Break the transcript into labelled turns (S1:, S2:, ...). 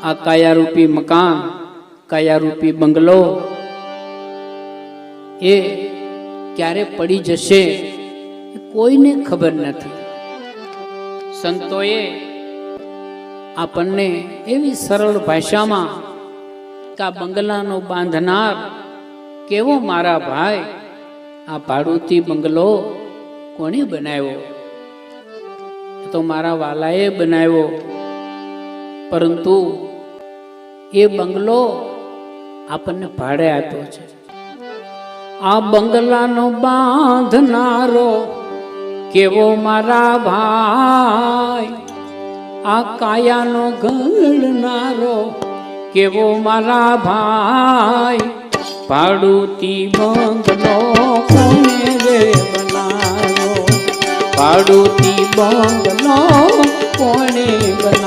S1: આ કાયારૂપી મકાન, કાયારૂપી બંગલો એ ક્યારે પડી જશે કોઈને ખબર નથી. સંતોએ આપણને એવી સરળ ભાષામાં કે આ બંગલાનો બાંધનાર કેવો મારા ભાઈ, આ ભાડુતી બંગલો કોણે બનાવ્યો? તો મારા વાલાએ બનાવ્યો, પરંતુ એ બંગલો આપણને ભાડે આપ્યો છે. આ બંગલાનો બાંધનારો કેવો મારા ભાઈ, આ કાયાનો ઘડનારો કેવો મારા ભાઈ, ભાડુતી બંગલો કોને રે બનાવ્યો, ભાડુતી બંગલો કોને બનાવ્યો.